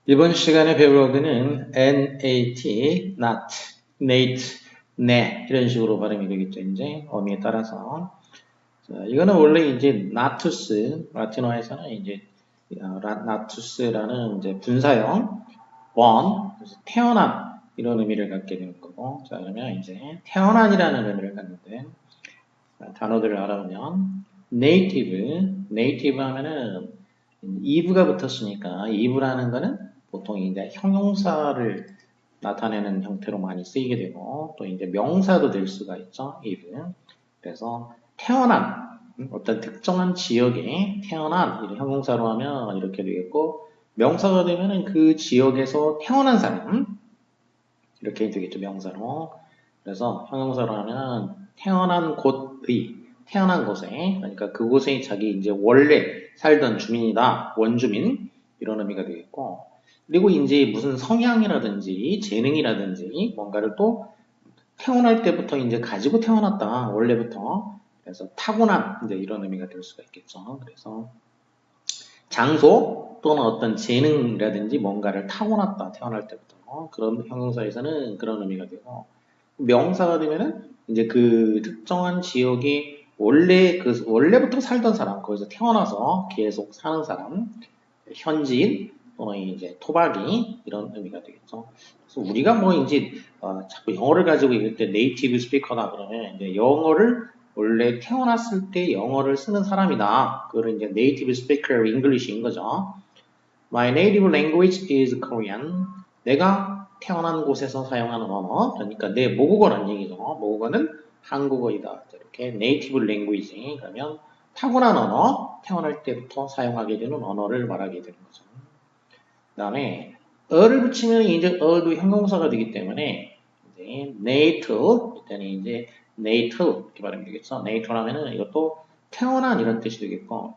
이번 시간에 배울 어근은 NAT, not, nate, 네 이런 식으로 발음이 되겠죠. 이제 어미에 따라서 자, 이거는 원래 이제 natus 라틴어에서는 이제 natus라는 이제 분사형 born 그래서 태어난 이런 의미를 갖게 되는 거고 자 그러면 이제 태어난이라는 의미를 갖는데 단어들을 알아보면 native 하면은 eve가 붙었으니까 eve라는 거는 보통 이제 형용사를 나타내는 형태로 많이 쓰이게 되고 또 이제 명사도 될 수가 있죠. eve. 그래서 태어난 어떤 특정한 지역에 태어난 이런 형용사로 하면 이렇게 되겠고 명사가 되면은 그 지역에서 태어난 사람 이렇게 되겠죠. 명사로. 그래서 형용사로 하면 태어난 곳의 태어난 곳에 그러니까 그곳에 자기 이제 원래 살던 주민이다 원주민 이런 의미가 되겠고 그리고 이제 무슨 성향이라든지 재능이라든지 뭔가를 또 태어날 때부터 이제 가지고 태어났다 원래부터 그래서 타고난 이제 이런 의미가 될 수가 있겠죠. 그래서 장소 또는 어떤 재능이라든지 뭔가를 타고났다 태어날 때부터 그런 형용사에서는 그런 의미가 되고 명사가 되면은 이제 그 특정한 지역에 원래부터 살던 사람, 거기서 태어나서 계속 사는 사람, 현지인 또는 이제 토박이 이런 의미가 되겠죠. 그래서 우리가 뭐 이제 자꾸 영어를 가지고 읽을 때 네이티브 스피커다 그러면 이제 영어를 원래 태어났을 때 영어를 쓰는 사람이다. 그걸 이제 네이티브 스피커 잉글리시인 거죠. My native language is Korean. 내가 태어난 곳에서 사용하는 언어, 그러니까 내 모국어란 얘기죠. 모국어는 한국어이다. 이렇게 native language, 그러면 타고난 언어, 태어날 때부터 사용하게 되는 언어를 말하게 되는 거죠. 그 다음에 어를 붙이면 이제 어도 형용사가 되기 때문에 이제 natal, 이때는 이제 natal 이렇게 발음이 되겠죠. natal하면은 이것도 태어난 이런 뜻이 되겠고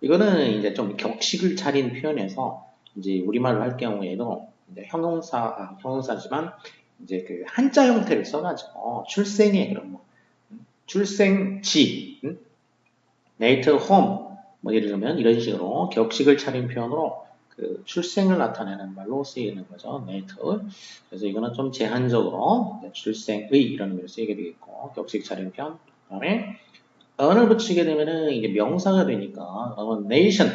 이거는 이제 좀 격식을 차린 표현에서 이제 우리말로 할 경우에도 이제 형용사지만 이제 그 한자 형태를 써가지고 출생의 그런 뭐 출생지, natal home 뭐 예를 들면 이런 식으로 격식을 차린 표현으로 그 출생을 나타내는 말로 쓰이는 거죠. natal. 그래서 이거는 좀 제한적으로 출생의 이런 의미로 쓰이게 되겠고 격식 차린 표현. 그다음에 on을 붙이게 되면은 이게 명사가 되니까 그러면 nation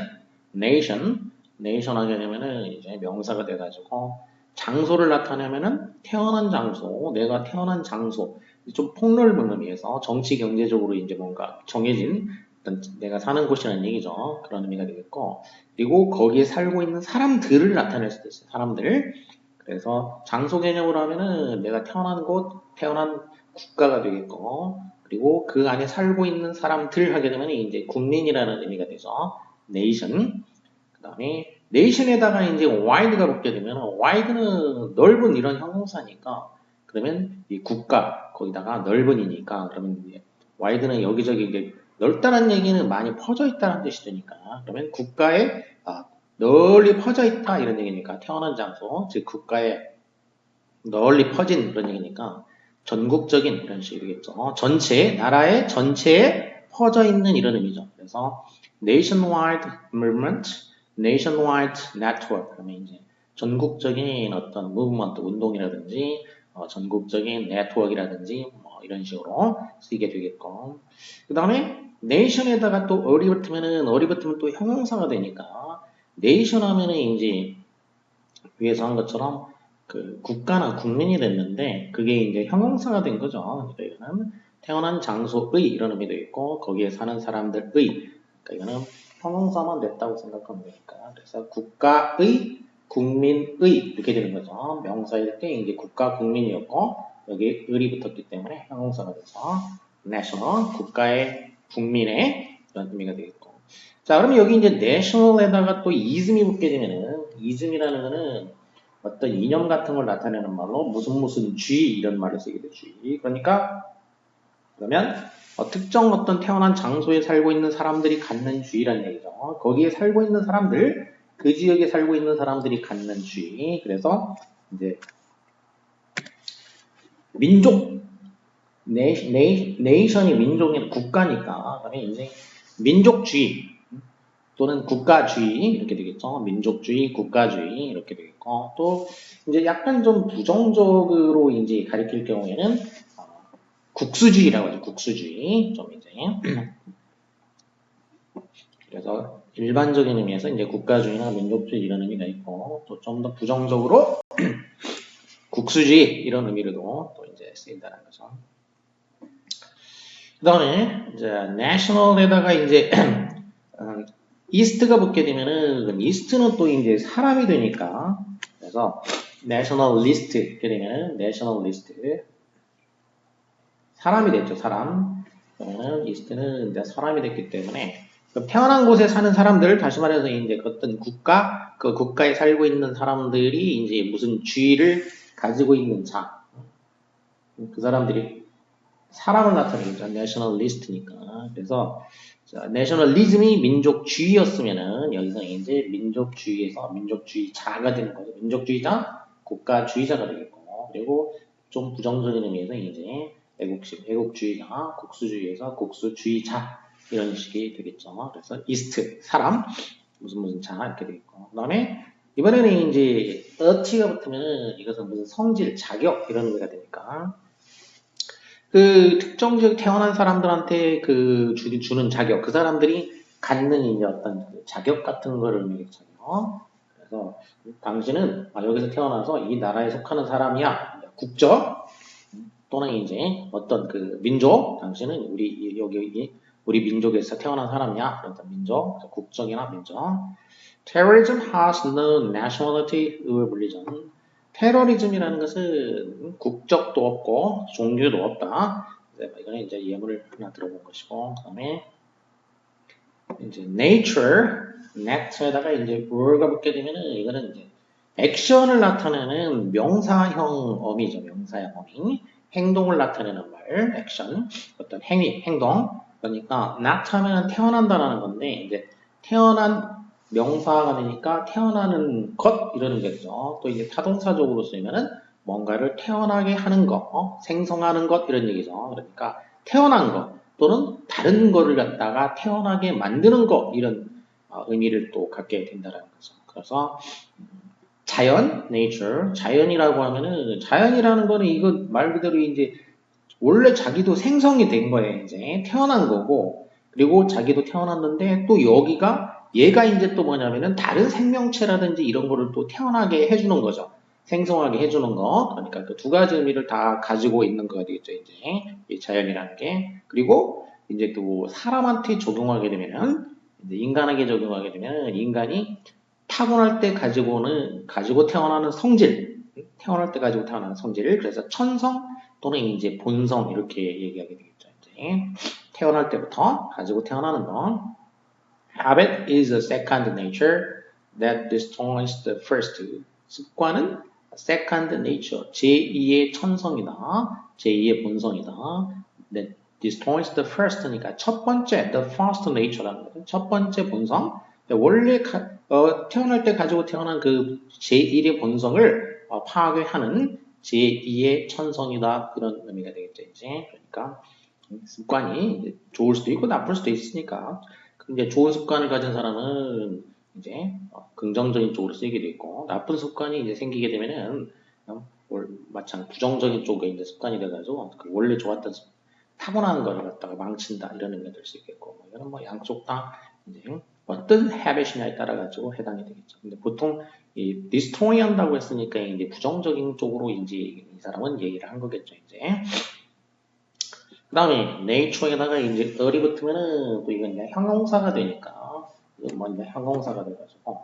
하게 되면은 이제 명사가 돼가지고 장소를 나타내면은 태어난 장소, 내가 태어난 장소 좀 폭넓은 의미에서 정치 경제적으로 이제 뭔가 정해진 어떤 내가 사는 곳이라는 얘기죠. 그런 의미가 되겠고 그리고 거기에 살고 있는 사람들을 나타낼 수도 있어요. 사람들. 그래서 장소 개념으로 하면은 내가 태어난 곳, 태어난 국가가 되겠고 그리고 그 안에 살고 있는 사람들 하게 되면 이제 국민이라는 의미가 되죠. nation. 그 다음에 nation에다가 이제 wide가 붙게 되면 wide는 넓은 이런 형용사니까 그러면 이 국가 거기다가 넓은이니까 그러면 이제 wide는 여기저기 이제 넓다는 얘기는 많이 퍼져 있다는 뜻이 되니까 그러면 국가에 널리 퍼져 있다 이런 얘기니까 태어난 장소 즉 국가에 널리 퍼진 그런 얘기니까 전국적인 이런 식이 되겠죠. 나라의 전체에 퍼져 있는 이런 의미죠. 그래서 nationwide movement, nationwide network 그러면 이제 전국적인 어떤 무브먼트 운동이라든지 전국적인 네트워크라든지 뭐 이런 식으로 쓰이게 되겠고 그 다음에 nation에다가 또 어리 붙으면 또 형용사가 되니까 nation 하면은 이제 위에서 한 것처럼 그 국가나 국민이 됐는데 그게 이제 형용사가 된 거죠. 그러니까 이거는 태어난 장소의 이런 의미도 있고 거기에 사는 사람들의 그러니까 이거는 형용사만 됐다고 생각하면 되니까 그래서 국가의 국민의 이렇게 되는 거죠. 명사일 때 이제 국가 국민이었고 여기 을이 붙었기 때문에 형용사가 돼서 national 국가의 국민의 이런 의미가 되겠고 자 그러면 여기 이제 national에다가 또 ism이 붙게 되면은 ism이라는 거는 어떤 이념 같은 걸 나타내는 말로 무슨 쥐 이런 말을 쓰게 돼 쥐. 그러니까 그러면 특정 어떤 태어난 장소에 살고 있는 사람들이 갖는 쥐라는 얘기죠. 거기에 살고 있는 사람들, 그 지역에 살고 있는 사람들이 갖는 쥐. 그래서 이제 민족, 네이션이 민족이 국가니까 그러면 이제 민족주의 또는 국가주의 이렇게 되겠죠. 민족주의, 국가주의 이렇게 되겠고 또 이제 약간 좀 부정적으로 이제 가리킬 경우에는 국수주의라고 하죠. 국수주의 좀 이제 그래서 일반적인 의미에서 이제 국가주의나 민족주의 이런 의미가 있고 또 좀 더 부정적으로 국수주의 이런 의미로도 또 이제 쓰인다는 거죠. 그 다음에 이제 national에다가 이제 이스트가 붙게 되면은 이스트는 또 이제 사람이 되니까 그래서 nationalist 이렇게 되면은 nationalist 사람이 됐죠. 사람 그러면은 이스트는 이제 사람이 됐기 때문에 태어난 곳에 사는 사람들 다시 말해서 이제 어떤 국가 그 국가에 살고 있는 사람들이 이제 무슨 주의를 가지고 있는 자 그 사람들이 사람을 나타내겠죠. 내셔널리스트니까. 그래서 내셔널리즘이 민족주의였으면은 여기서 이제 민족주의에서 민족주의자가 되는 거죠. 민족주의자, 국가주의자가 되겠고 그리고 좀 부정적인 의미에서 이제 애국주의자, 국수주의에서 국수주의자 이런 식이 되겠죠. 그래서 이스트 사람 무슨 자 이렇게 되겠고 그다음에 이번에는 이제 어치가 붙으면은 이것은 무슨 성질, 자격 이런 의미가 되니까 그 특정 지역 태어난 사람들한테 그 주는 자격, 그 사람들이 갖는 이제 어떤 그 자격 같은 거를 의미하잖아요. 그래서 당신은 여기서 태어나서 이 나라에 속하는 사람이야. 국적 또는 이제 어떤 그 민족, 당신은 여기 우리 민족에서 태어난 사람이야. 그런 민족, 국적이나 민족. Terrorism has no nationality, 의회 분리전. 테러리즘이라는 것은 국적도 없고 종교도 없다. 이거는 이제 예문을 하나 들어본 것이고, 그다음에 이제 nature에다가 이제 word가 붙게 되면은 이거는 이제 액션을 나타내는 명사형 어미죠. 명사형 어미. 행동을 나타내는 말, 액션, 어떤 행위, 행동. 그러니까 not 하면 태어난다라는 건데 이제 태어난 명사가 되니까 태어나는 것 이러는 거죠. 또 이제 타동사적으로 쓰면은 뭔가를 태어나게 하는 것, 생성하는 것 이런 얘기죠. 그러니까 태어난 것 또는 다른 거를 갖다가 태어나게 만드는 것 이런 의미를 또 갖게 된다는 거죠. 그래서 자연, nature, 자연이라고 하면은 자연이라는 거는 이거 말 그대로 이제 원래 자기도 생성이 된 거예요. 이제 태어난 거고 그리고 자기도 태어났는데 또 여기가 얘가 이제 또 뭐냐면은 다른 생명체라든지 이런 거를 또 태어나게 해주는 거죠. 생성하게 해주는 거. 그러니까 그 두 가지 의미를 다 가지고 있는 거가 되겠죠. 이제 이 자연이라는 게. 그리고 이제 또 사람한테 적용하게 되면은 이제 인간에게 적용하게 되면 인간이 타고날 때 가지고 태어나는 성질, 태어날 때 가지고 태어나는 성질, 그래서 천성 또는 이제 본성 이렇게 얘기하게 되겠죠. 이제 태어날 때부터 가지고 태어나는 거. Habit is a second nature that destroys the first. 습관은 second nature, 제2의 천성이다, 제2의 본성이다. That destroys the first니까 첫 번째, the first nature라는 거죠. 첫 번째 본성. 원래 태어날 때 가지고 태어난 그 제1의 본성을 파괴하는 제2의 천성이다. 그런 의미가 되겠죠. 이제 그러니까 습관이 이제 좋을 수도 있고 나쁠 수도 있으니까 이제 좋은 습관을 가진 사람은 이제 긍정적인 쪽으로 쓰이기도 있고 나쁜 습관이 이제 생기게 되면은 마찬가지 부정적인 쪽에 이제 습관이 돼가지고 그 원래 좋았던 타고난 거를 갖다가 망친다 이런 의미가 될 수 있겠고 이거는 뭐 양쪽 다 이제 어떤 habit이냐에 따라 가지고 해당이 되겠죠. 근데 보통 이 destroy 한다고 했으니까 이제 부정적인 쪽으로 이제 이 사람은 얘기를 한 거겠죠. 이제 그 다음에 nature에다가 이제 을이 붙으면은 또 이건 이제 형용사가 되니까 이건 뭐 이제 형용사가 돼가지고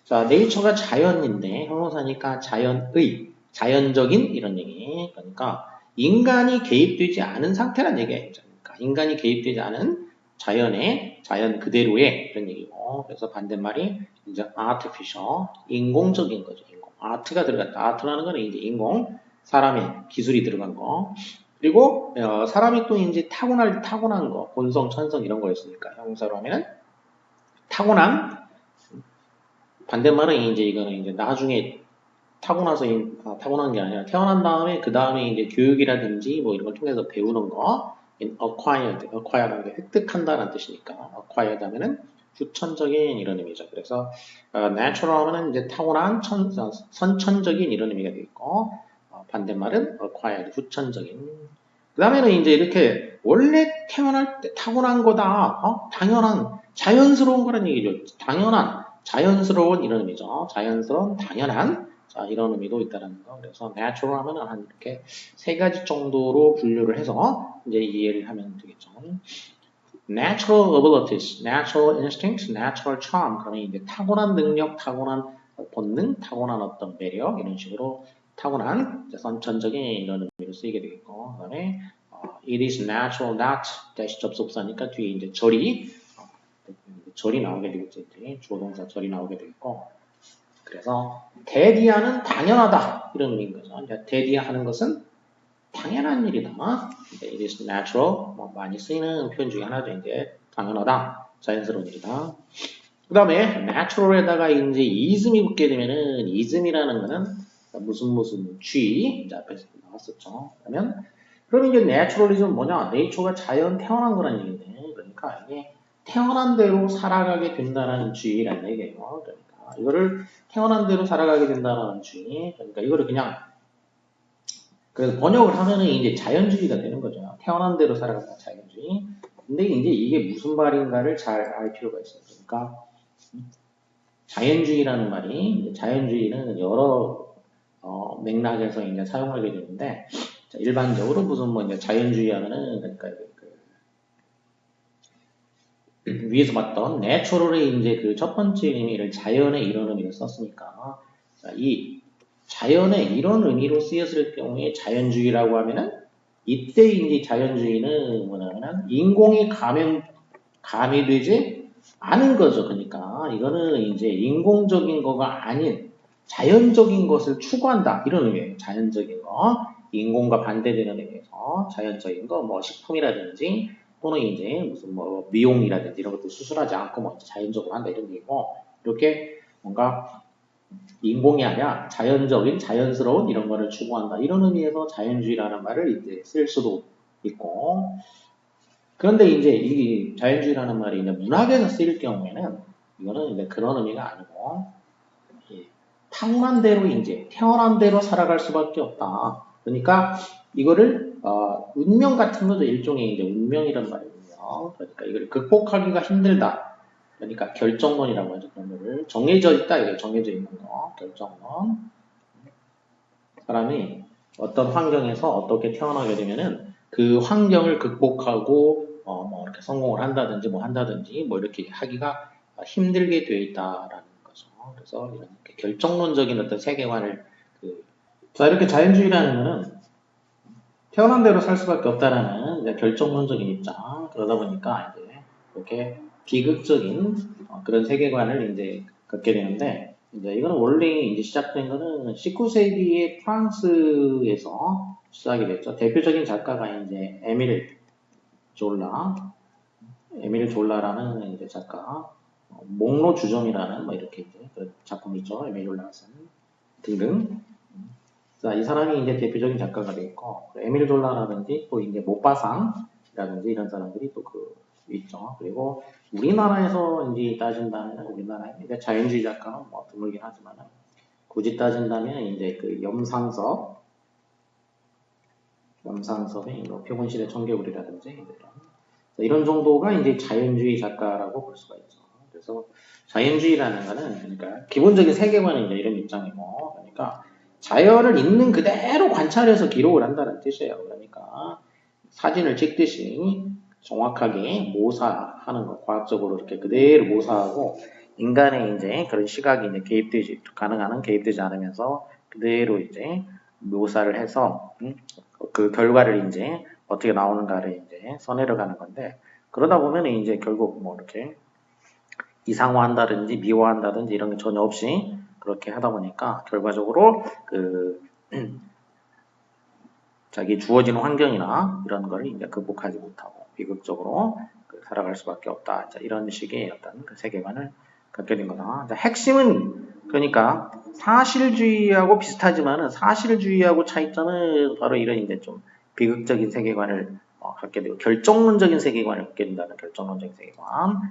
자 nature가 자연인데 형용사니까 자연의 자연적인 이런 얘기 그러니까 인간이 개입되지 않은 상태란 얘기예요. 그러니까 인간이 개입되지 않은 자연 그대로의 이런 얘기고 그래서 반대말이 이제 artificial 인공적인 거죠. 인공 아트가 들어갔다. 아트라는 거는 이제 인공 사람의 기술이 들어간 거. 그리고 사람이 또 이제 타고난 거, 본성, 천성 이런 거였으니까 형용사로 하면은 타고난 반대말은 이제 이거는 이제 나중에 타고나서 타고난 게 아니라 태어난 다음에 그 다음에 이제 교육이라든지 뭐 이런 걸 통해서 배우는 거 acquired라는 게 획득한다는 뜻이니까 acquired 하면은 후천적인 이런 의미죠. 그래서 natural 하면은 이제 타고난 선천적인 이런 의미가 되겠고 반대말은 acquired 후천적인. 그 다음에는 이제 이렇게 원래 태어날 때 타고난 거다. 당연한 자연스러운 거란 얘기죠. 당연한 자연스러운 이런 의미죠. 자연스러운 당연한 자 이런 의미도 있다는 거. 그래서 natural 하면은 한 이렇게 세 가지 정도로 분류를 해서 이제 이해를 하면 되겠죠. natural abilities, natural instincts, natural charm. 그러면 이제 타고난 능력, 타고난 본능, 타고난 어떤 매력 이런 식으로 타고난 선천적인 이런 의미로 쓰이게 되겠고, 그다음에 it is natural that 대시 접속사니까 뒤에 이제 절이 나오게 되겠죠. 이제 주어동사 절이 나오게 되겠고, 그래서 대디하는 당연하다 이런 의미인 거죠. 대디하는 것은 당연한 일이다. it is natural 많이 쓰이는 표현 중에 하나죠. 이제 당연하다, 자연스러운 일이다. 그 다음에 natural에다가 이제 ism이 붙게 되면은 ism이라는 거는 무슨 G 앞에서 나왔었죠. 그러면 이제 naturalism 뭐냐? nature가 자연 태어난 거란 얘기인데, 그러니까 이게 태어난 대로 살아가게 된다는 G라는 얘기예요. 그러니까 이거를 태어난 대로 살아가게 된다는 G. 그러니까 이거를 그냥 그래서 번역을 하면은 이제 자연주의가 되는 거죠. 태어난 대로 살아간다, 자연주의. 근데 이제 이게 무슨 말인가를 잘 알 필요가 있어요. 그러니까 자연주의라는 말이 자연주의는 여러 맥락에서 이제 사용하게 되는데 자, 일반적으로 무슨 뭐 이제 자연주의 하면은 그러니까 위에서 봤던 내추럴의 이제 그 첫 번째 의미를 자연의 이런 의미를 썼으니까 자, 이 자연의 이런 의미로 쓰였을 경우에 자연주의라고 하면은 이때 이제 자연주의는 뭐냐면 인공이 가미되지 않은 거죠. 그러니까 이거는 이제 인공적인 거가 아닌 자연적인 것을 추구한다 이런 의미예요. 자연적인 거, 인공과 반대되는 의미에서 자연적인 거, 뭐 식품이라든지 또는 이제 무슨 뭐 미용이라든지 이런 것도 수술하지 않고 뭐 자연적으로 한다 이런 얘기고 이렇게 뭔가 인공이 아니라 자연적인, 자연스러운 이런 거를 추구한다. 이런 의미에서 자연주의라는 말을 이제 쓸 수도 있고. 그런데 이제 이 자연주의라는 말이 이제 문학에서 쓰일 경우에는 이거는 이제 그런 의미가 아니고, 타고난 대로 이제 태어난 대로 살아갈 수밖에 없다. 그러니까 이거를, 운명 같은 거죠. 일종의 이제 운명이란 말이거든요. 그러니까 이걸 극복하기가 힘들다. 그러니까 결정론이라고 하죠. 그런 거를 정해져 있다. 이게 정해져 있는 거. 결정론. 사람이 어떤 환경에서 어떻게 태어나게 되면은 그 환경을 극복하고 뭐 이렇게 성공을 한다든지 뭐 이렇게 하기가 힘들게 되어 있다라는 거죠. 그래서 이런 결정론적인 어떤 세계관을 자 이렇게 자연주의라는 거는 태어난 대로 살 수밖에 없다라는 이제 결정론적인 입장. 그러다 보니까 이제 이렇게 비극적인 그런 세계관을 이제 갖게 되는데, 이제 이거는 원래 이제 시작된 거는 19세기의 프랑스에서 시작이 됐죠. 대표적인 작가가 이제 에밀 졸라라는 이제 작가, 목로 주점이라는 뭐 이렇게 이제 그 작품이 있죠. 에밀 졸라가 쓴 등등. 자, 이 사람이 이제 대표적인 작가가 되겠고, 에밀 졸라라든지 또 이제 모파상이라든지 이런 사람들이 또 있죠. 그리고 우리나라에서 이제 따진다면, 우리나라에 이제 자연주의 작가는 뭐 드물긴 하지만, 굳이 따진다면 이제 그 염상섭의 뭐 표본실의 청개구리라든지 이런 정도가 이제 자연주의 작가라고 볼 수가 있죠. 그래서 자연주의라는 거는 그러니까 기본적인 세계관은 이제 이런 입장이고, 그러니까 자연을 있는 그대로 관찰해서 기록을 한다는 뜻이에요. 그러니까 사진을 찍듯이 정확하게 모사하는 거, 과학적으로 이렇게 그대로 모사하고 인간의 이제 그런 시각이 이제 개입되지 않으면서 그대로 이제 묘사를 해서 그 결과를 이제 어떻게 나오는가를 이제 써내려가는 건데, 그러다 보면 이제 결국 뭐 이렇게 이상화한다든지 미화한다든지 이런 게 전혀 없이 그렇게 하다 보니까 결과적으로 자기 주어지는 환경이나 이런 걸 이제 극복하지 못하고 비극적으로 살아갈 수밖에 없다. 자, 이런 식의 어떤 그 세계관을 갖게 된 거다. 자, 핵심은 그러니까 사실주의하고 비슷하지만은 사실주의하고 차이점은 바로 이런 이제 좀 비극적인 세계관을 갖게 되고 결정론적인 세계관을 갖게 된다는 결정론적인 세계관.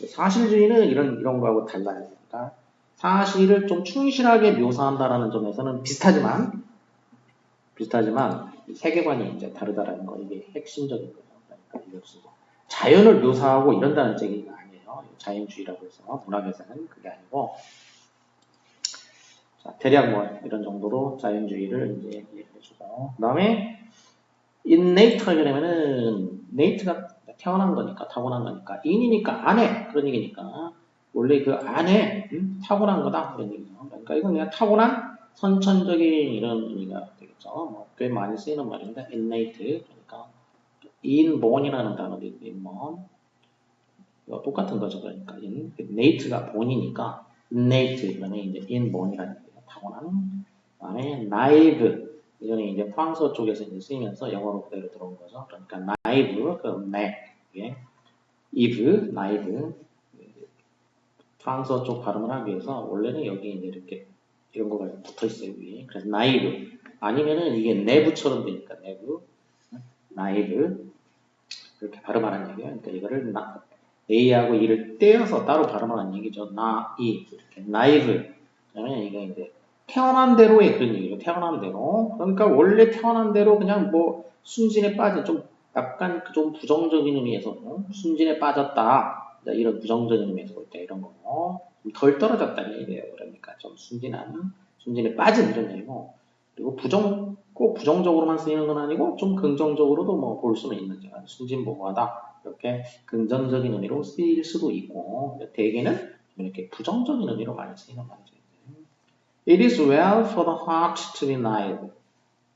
사실주의는 이런 거하고 달라요. 그러니까 사실을 좀 충실하게 묘사한다라는 점에서는 비슷하지만 세계관이 이제 다르다라는 거 이게 핵심적인 거예요. 그러니까 이것은 자연을 묘사하고 이런다는 얘기가 아니에요. 자연주의라고 해서 문학에서는 그게 아니고 자, 대략 뭐 이런 정도로 자연주의를 이제 얘기를 해주고 그다음에 innate가 되면은 nate가 태어난 거니까 타고난 거니까 in이니까 안에 그런 얘기니까 원래 그 안에 타고난 거다 그런 얘기죠. 그러니까 이건 그냥 타고난 선천적인 이런 의미가 되겠죠. 꽤 많이 쓰이는 말인데 innate 그러니까 inborn이라는 단어도 있고 inborn 똑같은 거죠. 그러니까 innate가 본이니까 innate 그러면 이제 inborn이라는 얘기예요. 타고난 그다음에 naive 이거는 이제 프랑스어 쪽에서 이제 쓰이면서 영어로 그대로 들어온 거죠. 그러니까 naive 그 예. eve naive 프랑스어 쪽 발음을 하기 위해서 원래는 여기 이제 이렇게 이런 거가 붙어 있어요 위에. 그래서 naive 아니면은 이게 neve처럼 되니까 naive 그렇게 발음하는 얘기예요. 그러니까 이거를 A하고 E를 떼어서 따로 발음하는 얘기죠. 이렇게 naive 그러면 이게 이제 태어난 대로의 그런 얘기죠. 태어난 대로. 그러니까 원래 태어난 대로 그냥 뭐 순진에 빠진 좀 약간 좀 부정적인 의미에서 순진에 빠졌다. 이런 부정적인 의미에서 볼 때 이런 거. 덜 떨어졌다는 얘기예요. 그러니까 좀 순진에 빠진 이런 얘기고. 그리고 꼭 부정적으로만 쓰이는 건 아니고 좀 긍정적으로도 뭐 볼 수는 있는지 순진무구하다. 이렇게 긍정적인 의미로 쓰일 수도 있고 대개는 이렇게 부정적인 의미로 많이 쓰이는 말이죠. It is well for the heart to be naive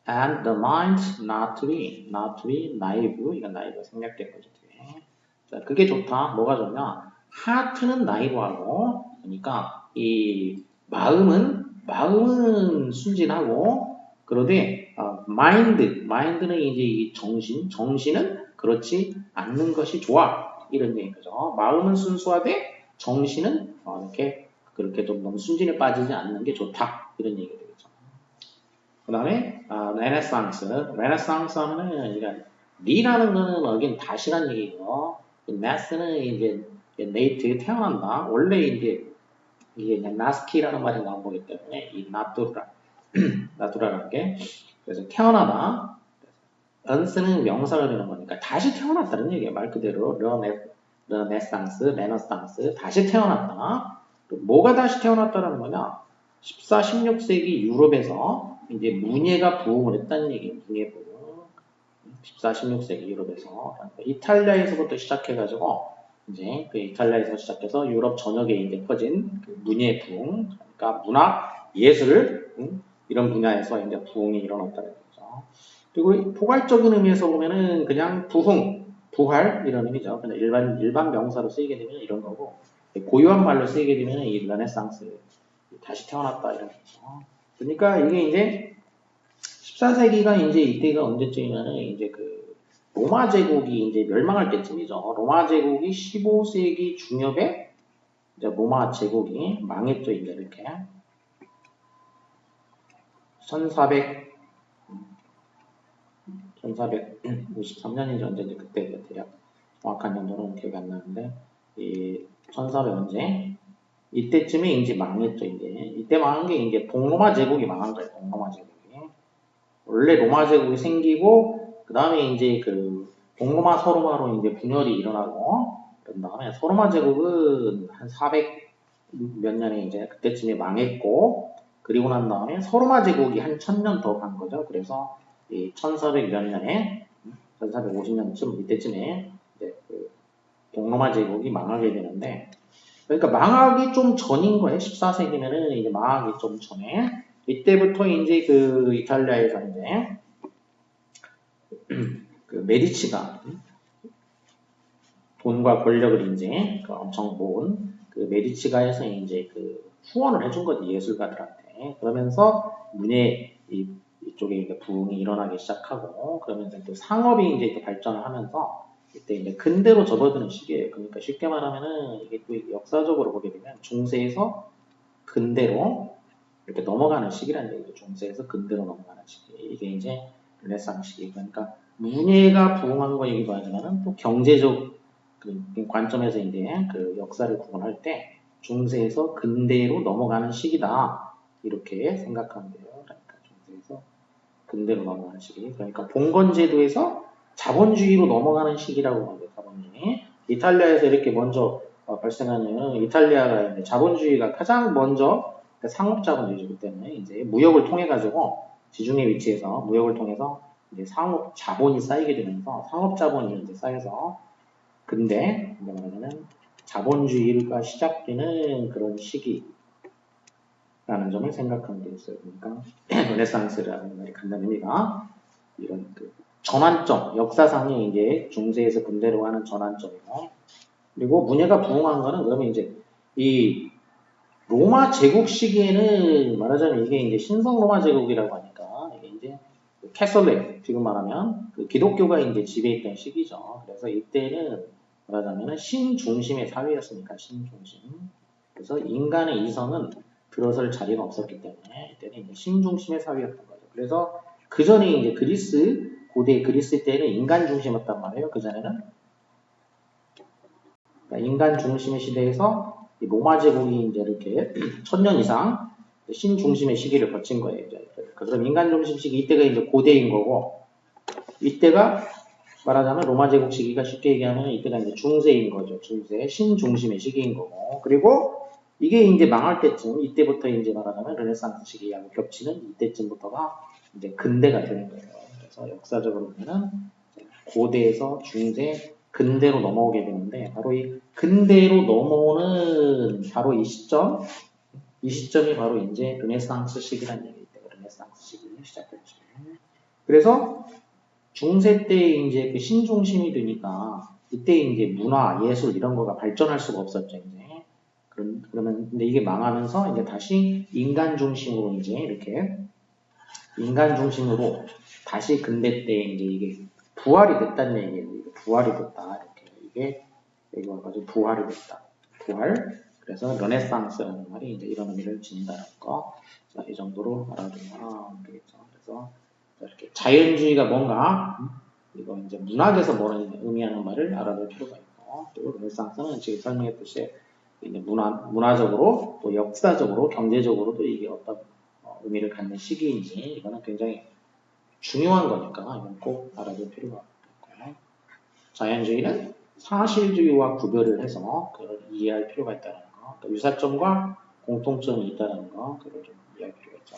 and the mind not to be naive. 이건 naive 생략된 거죠. 자, 그게 좋다. 뭐가 좋냐? heart는 naive하고 그러니까 이 마음은 순진하고 그런데 mind는 이제 이 정신은 그렇지 않는 것이 좋아. 이런 얘기인 거죠. 마음은 순수하되 정신은 이렇게 그렇게 좀 너무 순진에 빠지지 않는 게 좋다. 이런 얘기가 되겠죠. 그 다음에 레네상스 하면은 이런 리라는 거는 여긴 다시란 얘기고 네스는 이제 네이트 태어난다. 원래 이제 이게 그냥 나스키라는 말이 나온 거기 때문에 이 나투라라는 게 그래서 태어나다. 언스는 명사가 되는 거니까 다시 태어났다는 얘기예요. 말 그대로 레네상스 다시 태어났다. 뭐가 다시 태어났다는 거냐? 14, 16세기 유럽에서 이제 문예가 부흥을 했다는 얘기예요. 문예 부흥. 14, 16세기 유럽에서 이탈리아에서부터 시작해가지고 이제 그 이탈리아에서 시작해서 유럽 전역에 이제 퍼진 그 문예 부흥, 그러니까 문학, 예술 이런 분야에서 이제 부흥이 일어났다는 거죠. 그리고 포괄적인 의미에서 보면은 그냥 부활 이런 의미죠. 근데 일반 명사로 쓰이게 되면 이런 거고 고유한 말로 쓰이게 되면 이 르네상스 다시 태어났다 이런 거죠. 그러니까 이게 이제 14세기가 이제 이때가 언제쯤이면은 이제 그 로마 제국이 이제 멸망할 때쯤이죠. 로마 제국이 15세기 중엽에 이제 로마 제국이 망했죠. 이제 이렇게 1453년인지 언제인지 그때 대략 정확한 연도는 기억이 안 나는데 이 1400 언제 이때쯤에 이제 망했죠. 이때 망한 게 이제 동로마 제국이 망한 거예요. 동로마 제국이 원래 로마 제국이 생기고 그 다음에 이제 그 동로마 서로마로 이제 분열이 일어나고 그런 다음에 서로마 제국은 한 400 몇 년에 이제 그때쯤에 망했고 그리고 난 다음에 서로마 제국이 한 1000년 더 간 거죠. 그래서 이 1400 몇 년에 1450년쯤 이때쯤에 이제 그 동로마 제국이 망하게 되는데 그러니까 망하기 좀 전인 거예요. 14세기면은 이제 망하기 좀 전에 이때부터 이제 그 이탈리아에서 이제 그 메디치가 돈과 권력을 이제 그 엄청 모은 그 메디치가 해서 이제 그 후원을 해준 거지 예술가들한테. 그러면서 문예 이쪽에 이제 부흥이 일어나기 시작하고 그러면서 또 상업이 이제 또 발전을 하면서 이때 이제 근대로 접어드는 시기예요. 그러니까 쉽게 말하면은 이게 또 역사적으로 보게 되면 중세에서 근대로 이렇게 넘어가는 시기라는 얘기죠. 중세에서 근대로 넘어가는 시기. 이게 이제 르네상스 시기. 그러니까 문예가 부흥한 거이기도 하지만은 또 경제적 그 관점에서 이제 그 역사를 구분할 때 중세에서 근대로 넘어가는 시기다. 이렇게 생각하면 돼요. 그러니까 중세에서 근대로 넘어가는 시기. 그러니까 봉건제도에서 자본주의로 넘어가는 시기라고 하죠. 자본주의. 이탈리아에서 이렇게 먼저 발생하는 이탈리아가 이제 자본주의가 가장 먼저 상업자본주의이기 때문에 이제 무역을 통해 가지고 지중해 위치에서 무역을 통해서 이제 상업 자본이 쌓이게 되면서 상업 자본이 이제 쌓여서 근데 말하자면 자본주의가 시작되는 그런 시기라는 점을 생각하면 되겠어요. 그러니까 르네상스라는 말이 간단한 의미가 이런 그 전환점, 역사상의 이제 중세에서 근대로 가는 전환점이고, 그리고 문예가 부흥한 거는 그러면 이제 이 로마 제국 시기에는 말하자면 이게 이제 신성 로마 제국이라고 하니까 이게 이제 캐톨릭 지금 말하면 그 기독교가 이제 지배했던 시기죠. 그래서 이때는 말하자면 신 중심의 사회였으니까 신 중심. 그래서 인간의 이성은 들어설 자리가 없었기 때문에 이때는 이제 신 중심의 사회였던 거죠. 그래서 그 전에 이제 그리스 고대 그리스 때는 인간 중심이었단 말이에요. 그 전에는 그러니까 인간 중심의 시대에서 로마 제국이 이제 이렇게 1000년 이상 신 중심의 시기를 거친 거예요. 그럼 인간 중심 시기 이때가 이제 고대인 거고, 이때가 말하자면 로마 제국 시기가 쉽게 얘기하면 이때가 이제 중세인 거죠. 중세 신 중심의 시기인 거고, 그리고 이게 이제 망할 때쯤 이때부터 이제 말하자면 르네상스 시기하고 겹치는 이때쯤부터가 이제 근대가 되는 거예요. 그래서 역사적으로 보면은 고대에서 중세 근대로 넘어오게 되는데, 바로 이 근대로 넘어오는 바로 이 시점이 바로 이제 르네상스 시기라는 얘기예요. 르네상스 시기 시작됐죠. 그래서 중세 때 이제 그 신중심이 되니까 이때 이제 문화, 예술 이런 거가 발전할 수가 없었죠. 이제 그러면 근데 이게 망하면서 이제 다시 인간 중심으로 이제 이렇게 인간 중심으로 다시 근대 때 이제 이게 부활이 됐다는 얘기예요. 부활이 됐다. 이렇게 이게 여기 와가지고 부활이 됐다. 부활. 그래서 르네상스라는 말이 이제 이런 의미를 지닌다는 거. 자, 이 정도로 알아두면 되겠죠. 그래서 이렇게 자연주의가 뭔가 이거 이제 문학에서 뭐를 의미하는 말을 알아둘 필요가 있고, 또 르네상스는 지금 설명했듯이 이제 문화적으로 또 역사적으로 경제적으로도 이게 어떤 의미를 갖는 시기인지 이거는 굉장히 중요한 거니까 이건 꼭 알아둘 필요가 있고, 자연주의는 사실주의와 구별을 해서 그걸 이해할 필요가 있다는 거, 그러니까 유사점과 공통점이 있다는 거, 그걸 좀 이해할 필요가 있죠.